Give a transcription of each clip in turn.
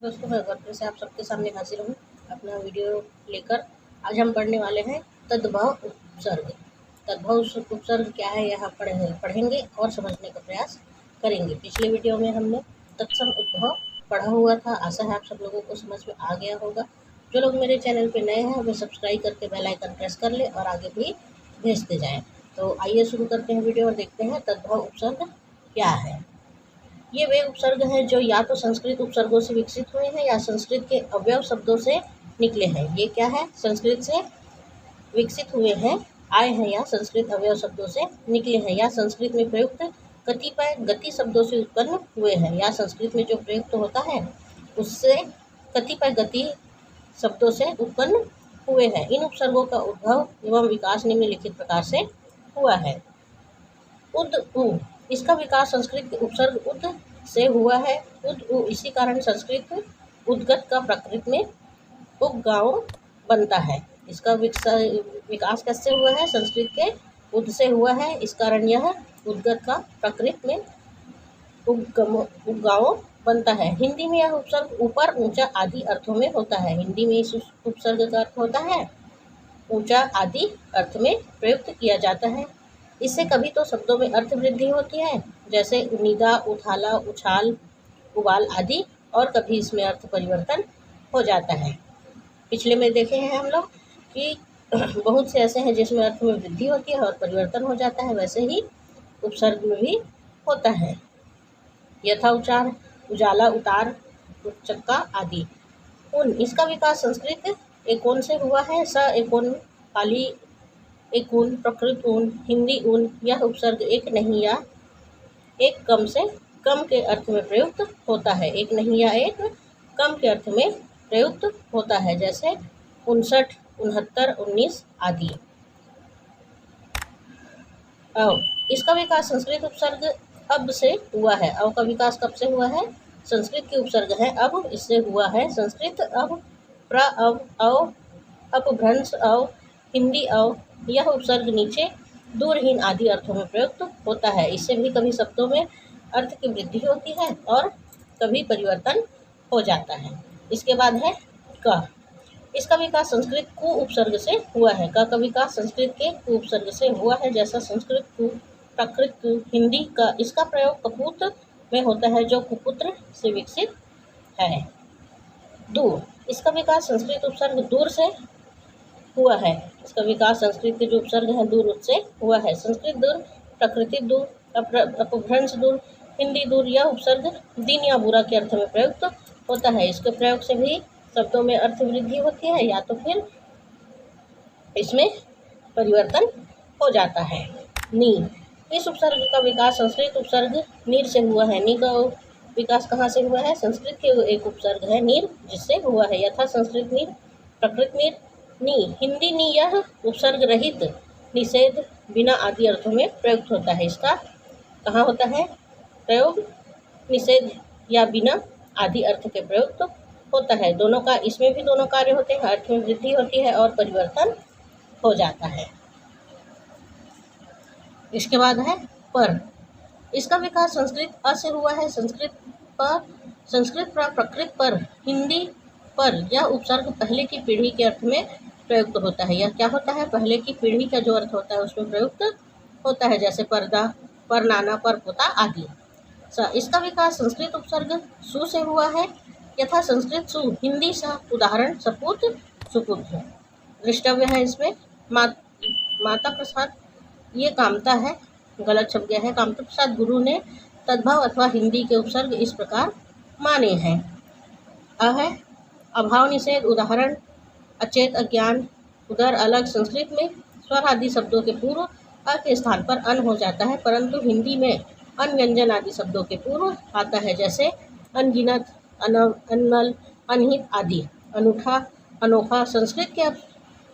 दोस्तों, मैं फिर से आप सबके सामने हाजिर हूँ अपना वीडियो लेकर। आज हम पढ़ने वाले हैं तद्भव उपसर्ग। तद्भव उपसर्ग क्या है यहाँ पढ़ेंगे और समझने का प्रयास करेंगे। पिछले वीडियो में हमने तत्सम उद्भव पढ़ा हुआ था। आशा है आप सब लोगों को समझ में आ गया होगा। जो लोग मेरे चैनल पे नए हैं वे सब्सक्राइब करके बेल आइकन प्रेस कर ले और आगे भी भेजते जाएँ। तो आइए शुरू करते हैं वीडियो और देखते हैं तद्भव उपसर्ग क्या है। ये वे उपसर्ग हैं जो या तो संस्कृत उपसर्गों से विकसित हुए हैं या संस्कृत के अवयव शब्दों से निकले हैं। ये क्या है? संस्कृत से विकसित हुए हैं, आए हैं या संस्कृत अवयव शब्दों से निकले हैं या संस्कृत में प्रयुक्त कतिपय गति शब्दों से उत्पन्न हुए हैं या संस्कृत में जो प्रयुक्त होता है उससे कतिपय गति शब्दों से उत्पन्न हुए हैं। इन उपसर्गों का उद्भव एवं विकास निम्नलिखित प्रकार से हुआ है। उद उ इसका विकास संस्कृत के उपसर्ग उद से हुआ है। उद उ इसी कारण संस्कृत उद्गत का प्रकृत में उपगाओ बनता है। इसका विकास कैसे हुआ है? संस्कृत के उद से हुआ है, इस कारण यह उद्गत का प्रकृत में उपगाओ बनता है। हिंदी में यह उपसर्ग ऊपर, ऊंचा आदि अर्थों में होता है। हिंदी में इस उपसर्ग का अर्थ होता है ऊंचा आदि अर्थ में प्रयुक्त किया जाता है। इससे कभी तो शब्दों में अर्थ वृद्धि होती है, जैसे उनीदा, उथाला, उछाल, उबाल आदि, और कभी इसमें अर्थ परिवर्तन हो जाता है। पिछले में देखे हैं हम लोग कि बहुत से ऐसे हैं जिसमें अर्थ में वृद्धि होती है और परिवर्तन हो जाता है। वैसे ही उपसर्ग में भी होता है। यथा उचार, उजाला, उतार, चक्का आदि। उन इसका विकास संस्कृत एकोन से हुआ है। स एकोन, पाली एकुन, प्रकृत ऊन, हिंदी ऊन। यह उपसर्ग एक नहीं या एक कम से कम के अर्थ में प्रयुक्त होता है। एक नहीं या एक कम के अर्थ में प्रयुक्त होता है, जैसे 59, 69, 19 आदि। अव इसका विकास संस्कृत उपसर्ग अब से हुआ है। अव का विकास कब से हुआ है? संस्कृत के उपसर्ग है अब, इससे हुआ है। संस्कृत अब, प्र अव, अव, अपभ्रंश अव, हिंदी अव। यह उपसर्ग नीचे, दूरहीन आदि अर्थों में प्रयुक्त होता है। इससे भी कभी शब्दों में अर्थ की वृद्धि होती है और कभी परिवर्तन हो जाता है। इसके बाद है क। इसका विकास संस्कृत कु उपसर्ग से हुआ है। क का विकास संस्कृत के कु उपसर्ग से हुआ है, जैसा संस्कृत कु, प्राकृत कु, हिंदी का। इसका प्रयोग कपूत में होता है जो कुपुत्र से विकसित है। दूर इसका विकास संस्कृत उपसर्ग दूर से हुआ है। इसका विकास संस्कृत के जो उपसर्ग है दूर उससे हुआ है। संस्कृत दूर, प्रकृति दूर, अपभ्रंश दूर, हिंदी दूर। यह उपसर्ग दिन या बुरा के अर्थ में प्रयुक्त होता है। इसके प्रयोग से भी शब्दों में अर्थ वृद्धि होती है या तो फिर इसमें परिवर्तन हो जाता है। नी इस उपसर्ग का विकास संस्कृत उपसर्ग नीर से हुआ है। नी का विकास कहाँ से हुआ है? संस्कृत के एक उपसर्ग है नीर, जिससे हुआ है। यथा संस्कृत नीर, प्रकृत नीर, नी। हिंदी नी यह उपसर्ग रहित, निषेध, बिना आदि अर्थों में प्रयुक्त होता है। इसका कहाँ होता है प्रयोग? निषेध या बिना आदि अर्थ के प्रयुक्त होता है। दोनों का, इसमें भी दोनों कार्य होते हैं। अर्थ में वृद्धि होती है और परिवर्तन हो जाता है। इसके बाद है पर। इसका विकास संस्कृत अ से हुआ है। संस्कृत पर, प्रकृत पर, हिंदी पर। यह उपसर्ग पहले की पीढ़ी के अर्थ में प्रयुक्त होता है। यह क्या होता है? पहले की पीढ़ी का जो अर्थ होता है उसमें प्रयुक्त होता है, जैसे पर्दा, पर नाना, पर पोता आदि। इसका विकास संस्कृत उपसर्ग सु से हुआ है। यथा संस्कृत सु, हिंदी सा। उदाहरण सपूत, सुपुत्र। दृष्टव्य है इसमें माता प्रसाद, ये कामता है, गलत शब्द गया है। कामता प्रसाद गुरु ने तद्भव अथवा हिंदी के उपसर्ग इस प्रकार माने हैं। अ है अभाव, निषेध। उदाहरण अचेत, अज्ञान, उदर, अलग। संस्कृत में स्वर आदि शब्दों के पूर्व अ के स्थान पर अन हो जाता है, परंतु हिंदी में अन व्यंजन आदि शब्दों के पूर्व आता है, जैसे अनगिनत, अनमल, अनहित आदि। अनूठा, अनोखा। संस्कृत के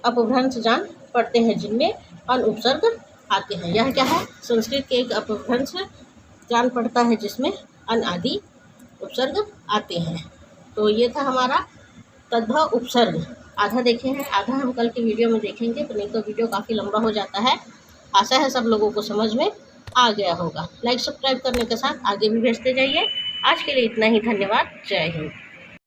अपभ्रंश जान पड़ते हैं जिनमें अन उपसर्ग आते हैं। यह क्या है? संस्कृत के एक अपभ्रंश जान पड़ता है जिसमें अन आदि उपसर्ग आते हैं। तो ये था हमारा तद्भव उपसर्ग। आधा देखे हैं, आधा हम कल के वीडियो में देखेंगे, तो नहीं तो वीडियो काफ़ी लंबा हो जाता है। आशा है सब लोगों को समझ में आ गया होगा। लाइक सब्सक्राइब करने के साथ आगे भी भेजते जाइए। आज के लिए इतना ही। धन्यवाद। जय हिंद।